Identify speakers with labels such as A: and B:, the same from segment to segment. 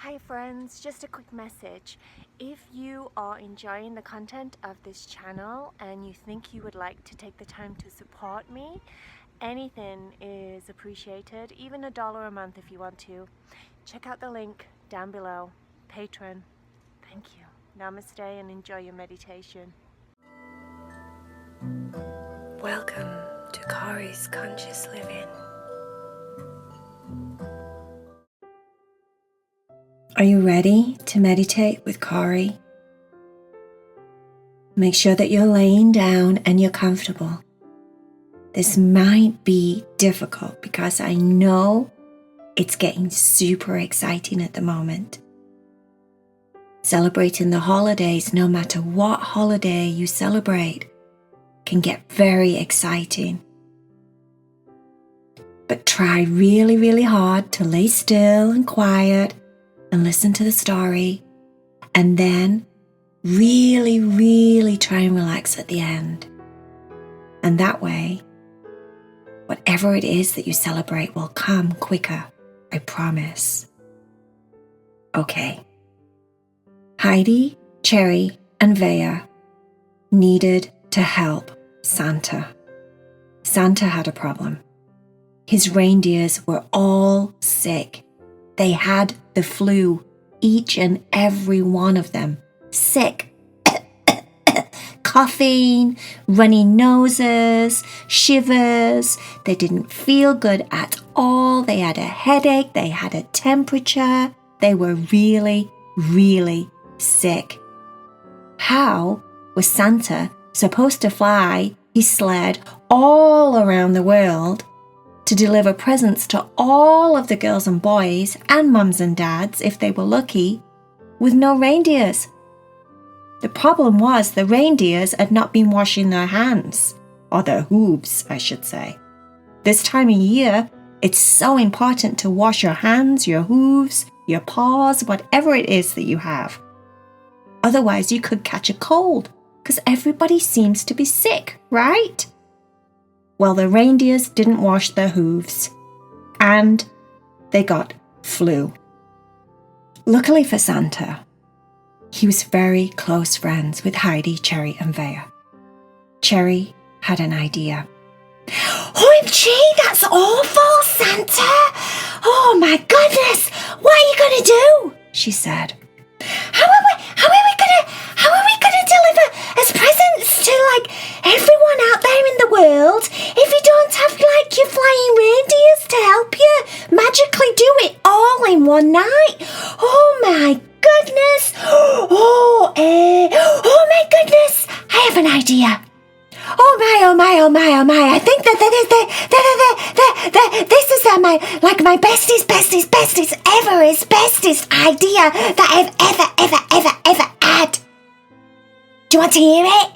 A: Hi friends, just a quick message. If you are enjoying the content of this channel and you think you would like to take the time to support me, anything is appreciated, even $1 a month if you want to. Check out the link down below. Patreon. Thank you. Namaste and enjoy your meditation.
B: Welcome to Corys Conscious Living. Are you ready to meditate with Cory? Make sure that you're laying down and you're comfortable. This might be difficult because I know it's getting super exciting at the moment. Celebrating the holidays, no matter what holiday you celebrate, can get very exciting. But try really, really hard to lay still and quiet and listen to the story, and then really, really try and relax at the end. And that way, whatever it is that you celebrate will come quicker, I promise. Okay. Heidi, Cherry, and Vaya needed to help Santa. Santa had a problem. His reindeers were all sick. They had the flu, each and every one of them. Sick. Coughing, runny noses, shivers. They didn't feel good at all. They had a headache. They had a temperature. They were really, really sick. How was Santa supposed to fly his sled all around the world to deliver presents to all of the girls and boys and mums and dads, if they were lucky, with no reindeers? The problem was the reindeers had not been washing their hands, or their hooves, I should say. This time of year, it's so important to wash your hands, your hooves, your paws, whatever it is that you have. Otherwise, you could catch a cold, because everybody seems to be sick, right? Well, the reindeers didn't wash their hooves, and they got flu. Luckily for Santa, he was very close friends with Heidi, Cherry, and Vaya. Cherry had an idea. OMG, that's awful, Santa! Oh my goodness, what are you going to do? She said. How are we gonna deliver as presents to everyone out there in the world if you don't have your flying reindeers to help you magically do it all in one night? Oh my goodness! Oh my goodness! I have an idea. Oh my! I think that this is my bestest idea that I've ever had. Do you want to hear it?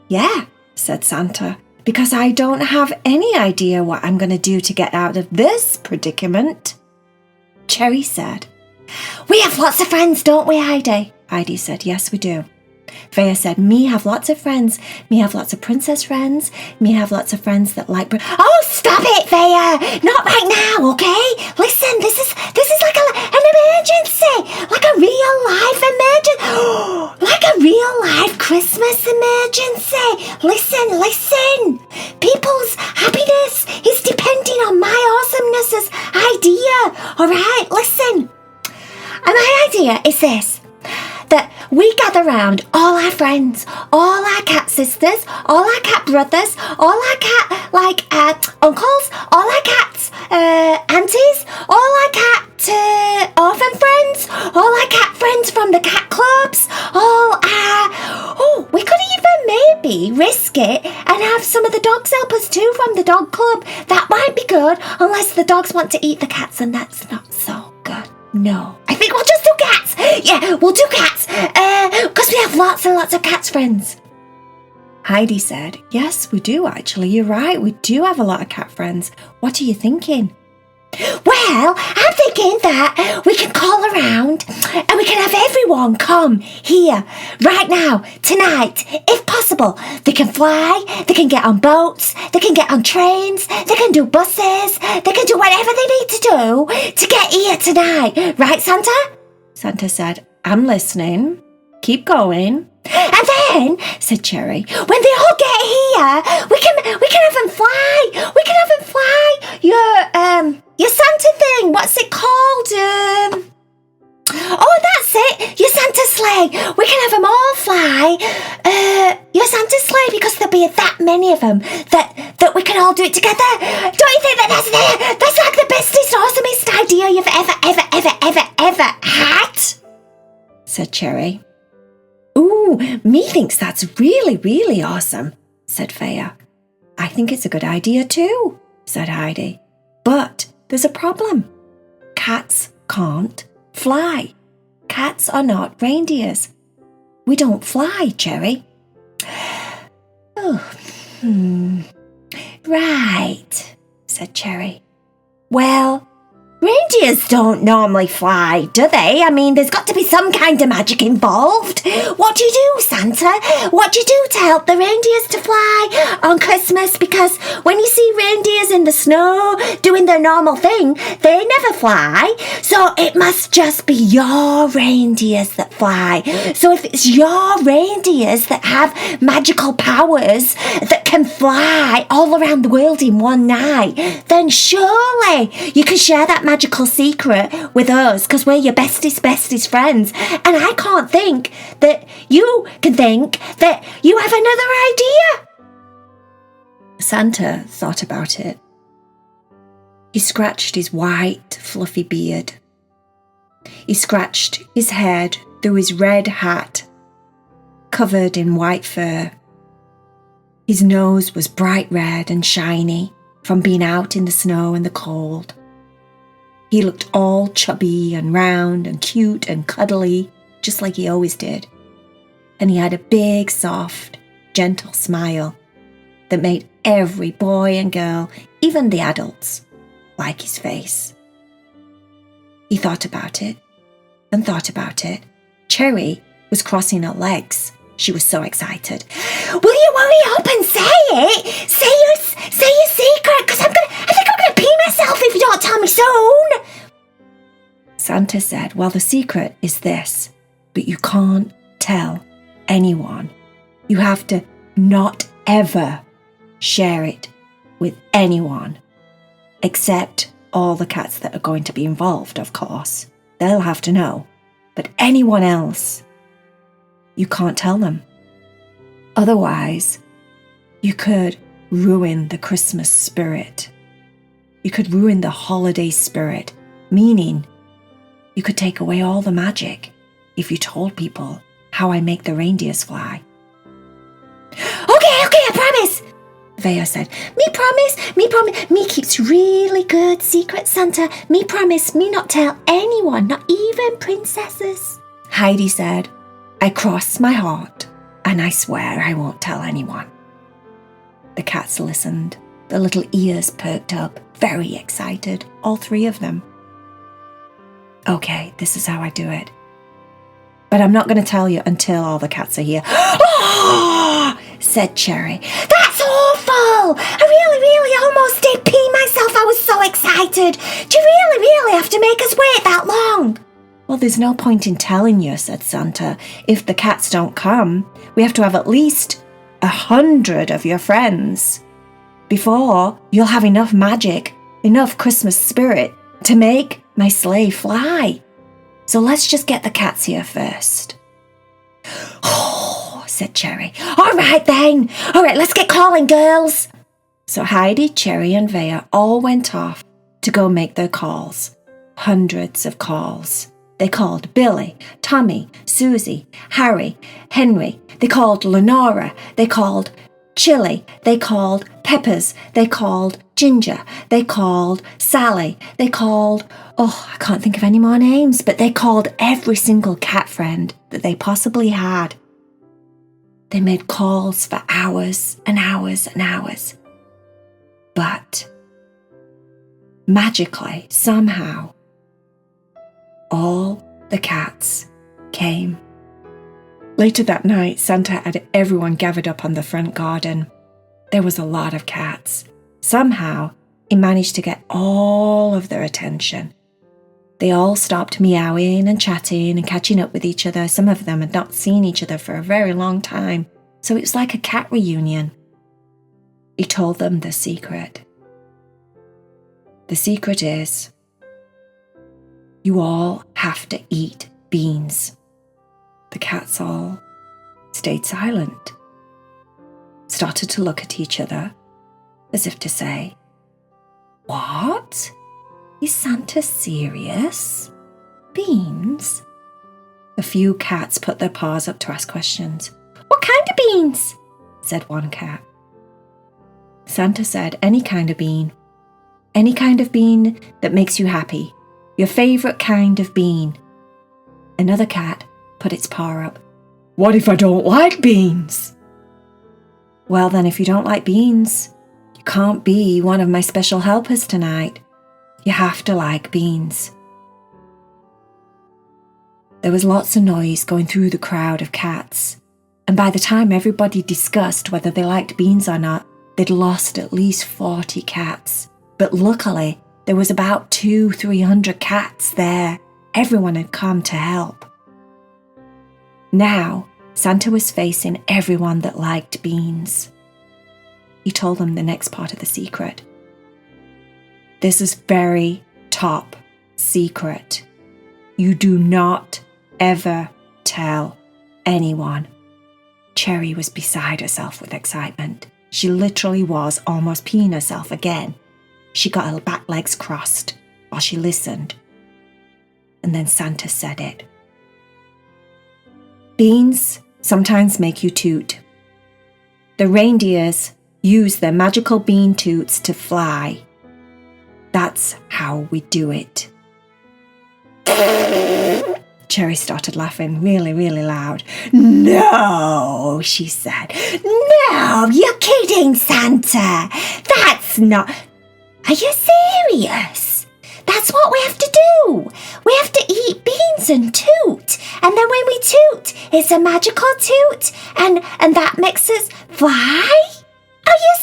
B: Yeah, said Santa, because I don't have any idea what I'm going to do to get out of this predicament. Cherry said, we have lots of friends, don't we, Heidi? Heidi said, yes, we do. Vaya said, me have lots of friends. Me have lots of princess friends. Me have lots of friends that like... Oh, stop it, Vaya! Not right now, okay? Listen, this is like an emergency. Like a real life emergency. Like a real life Christmas emergency. Listen. People's happiness is depending on my awesomeness as idea. All right, listen. And my idea is this. That we gather round all our friends, all our cat sisters, all our cat brothers, all our cat uncles, all our cat aunties, all our cat orphan friends, all our cat friends from the cat clubs, we could even maybe risk it and have some of the dogs help us too from the dog club. That might be good, unless the dogs want to eat the cats, and that's not so good. No, I think we'll just do cats. Yeah, we'll do cats. Because we have lots and lots of cats friends. Heidi said, yes, we do actually. You're right. We do have a lot of cat friends. What are you thinking? Well, I'm thinking that we can call around and we can have everyone come here right now, tonight, if possible. They can fly, they can get on boats, they can get on trains, they can do buses, they can do whatever they need to do to get here tonight. Right, Santa? Santa said. I'm listening. Keep going. And then, said Cherry, when they all get here, we can have them fly. We can have them fly. Your Santa thing. What's it called? Oh, that's it. Your Santa sleigh. We can have them all fly. Your Santa sleigh, because there'll be that many of them that we can all do it together. Don't you think that's like the bestest, awesomest idea you've ever had? Said Cherry. Ooh, me thinks that's really, really awesome, said Vaya. I think it's a good idea too, said Heidi. But there's a problem. Cats can't fly. Cats are not reindeers. We don't fly, Cherry. Right, said Cherry. Well, reindeers don't normally fly, do they? I mean, there's got to be some kind of magic involved. What do you do, Santa? What do you do to help the reindeers to fly on Christmas? Because when you see reindeers in the snow doing their normal thing, they never fly. So it must just be your reindeers that fly. So if it's your reindeers that have magical powers that can fly all around the world in one night, then surely you can share that magical secret with us, because we're your bestest friends. And I can't think that you can think that you have another idea. Santa thought about it. He scratched his white, fluffy beard. He scratched his head through his red hat, covered in white fur. His nose was bright red and shiny from being out in the snow and the cold. He looked all chubby and round and cute and cuddly, just like he always did. And he had a big, soft, gentle smile that made every boy and girl, even the adults, like his face. He thought about it and thought about it. Cherry was crossing her legs. She was so excited. Will you hurry up and say it? Say your secret, because I think I'm going to pee myself if you don't tell me soon. Santa said, well, the secret is this, but you can't tell anyone. You have to not ever share it with anyone, except all the cats that are going to be involved, of course. They'll have to know. But anyone else, you can't tell them. Otherwise, you could ruin the Christmas spirit. You could ruin the holiday spirit, meaning you could take away all the magic if you told people how I make the reindeers fly. Okay, I promise, Vaya said. Me promise. Me keeps really good secrets, Santa. Me promise, me not tell anyone, not even princesses. Heidi said, I cross my heart and I swear I won't tell anyone. The cats listened. The little ears perked up, very excited, all three of them. Okay, this is how I do it. But I'm not going to tell you until all the cats are here. Oh, said Cherry. That's awful! I really almost did pee myself. I was so excited. Do you really have to make us wait that long? Well, there's no point in telling you, said Santa. If the cats don't come, we have to have at least 100 of your friends before you'll have enough magic, enough Christmas spirit to make my sleigh fly. So let's just get the cats here first. Oh, said Cherry. All right then. All right, let's get calling, girls. So Heidi, Cherry and Vaya all went off to go make their calls. Hundreds of calls. They called Billy, Tommy, Susie, Harry, Henry. They called Lenora. They called Chili. They called Peppers. They called Ginger. They called Sally. They called, I can't think of any more names, but they called every single cat friend that they possibly had. They made calls for hours and hours and hours. But magically, somehow, all the cats came. Later that night, Santa had everyone gathered up on the front garden. There was a lot of cats. Somehow, he managed to get all of their attention. They all stopped meowing and chatting and catching up with each other. Some of them had not seen each other for a very long time, so it was like a cat reunion. He told them the secret. The secret is, you all have to eat beans. The cats all stayed silent, started to look at each other as if to say, "What? Is Santa serious? Beans?" A few cats put their paws up to ask questions. "What kind of beans?" said one cat. Santa said, "Any kind of bean. Any kind of bean that makes you happy. Your favourite kind of bean." Another cat put its paw up. "What if I don't like beans?" "Well then, if you don't like beans, you can't be one of my special helpers tonight. You have to like beans." There was lots of noise going through the crowd of cats, and by the time everybody discussed whether they liked beans or not, they'd lost at least 40 cats. But luckily, there was about 200-300 cats there. Everyone had come to help. Now, Santa was facing everyone that liked beans. He told them the next part of the secret. This is very top secret. You do not ever tell anyone. Cherry was beside herself with excitement. She literally was almost peeing herself again. She got her back legs crossed while she listened. And then Santa said it. Beans sometimes make you toot. The reindeers use their magical bean toots to fly. That's how we do it. Cherry started laughing really, really loud. "No," she said. "No, you're kidding, Santa. That's not... Are you serious? That's what we have to do. We have to eat beans and toot. And then when we toot, it's a magical toot. And that makes us fly? Are you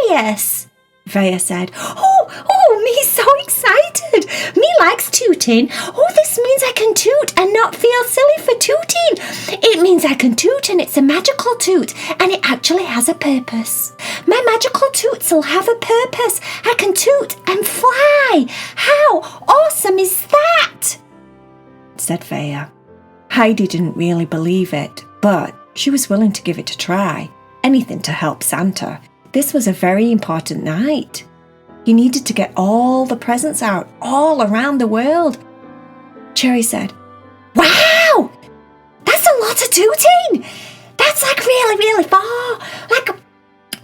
B: serious?" Vaya said. Oh, me so excited. Me likes tooting. Oh, this means I can toot and not feel silly for tooting. It means I can toot and it's a magical toot and it actually has a purpose. My magical toots will have a purpose. I can toot and fly. How awesome is that? Said Vaya. Heidi didn't really believe it, but she was willing to give it a try. Anything to help Santa. This was a very important night. He needed to get all the presents out all around the world. Cherry said, "Wow! That's a lot of tooting! That's like really, really far. Like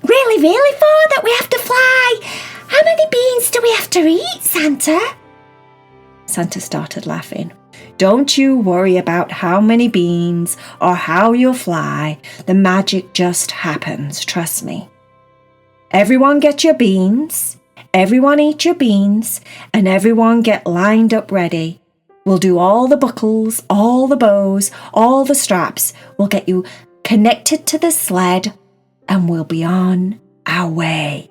B: really, really far that we have to fly. How many beans do we have to eat, Santa?" Santa started laughing. "Don't you worry about how many beans or how you'll fly. The magic just happens, trust me. Everyone get your beans, everyone eat your beans, and everyone get lined up ready. We'll do all the buckles, all the bows, all the straps. We'll get you connected to the sled, and we'll be on our way."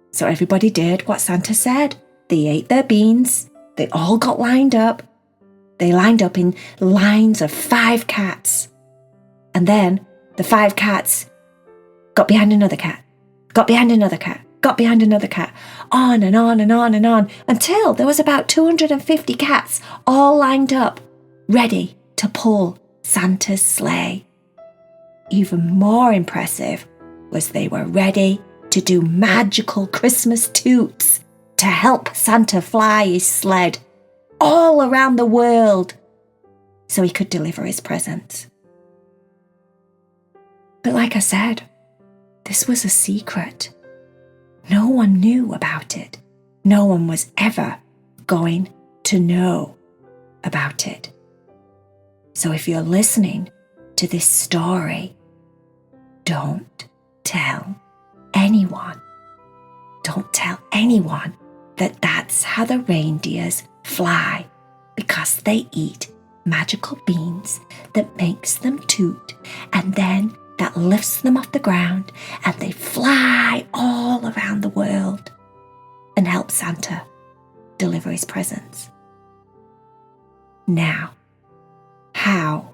B: So everybody did what Santa said. They ate their beans. They all got lined up. They lined up in lines of 5 cats. And then the 5 cats got behind another cat, got behind another cat, got behind another cat, on and on and on and on, until there was about 250 cats all lined up, ready to pull Santa's sleigh. Even more impressive was they were ready to do magical Christmas toots to help Santa fly his sled all around the world so he could deliver his presents. But like I said, this was a secret. No one knew about it. No one was ever going to know about it. So if you're listening to this story, don't tell anyone. Don't tell anyone that that's how the reindeers fly, because they eat magical beans that makes them toot, and then that lifts them off the ground and they fly all around the world and help Santa deliver his presents. Now, how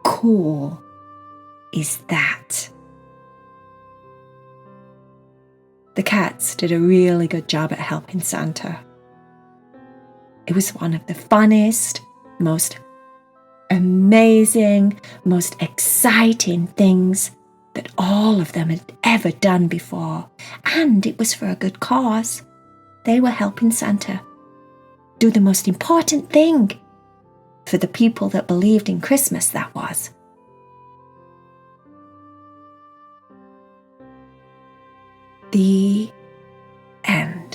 B: cool is that? The cats did a really good job at helping Santa. It was one of the funnest, most amazing, most exciting things that all of them had ever done before. And it was for a good cause. They were helping Santa do the most important thing for the people that believed in Christmas, that was. The end.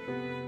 A: Bye.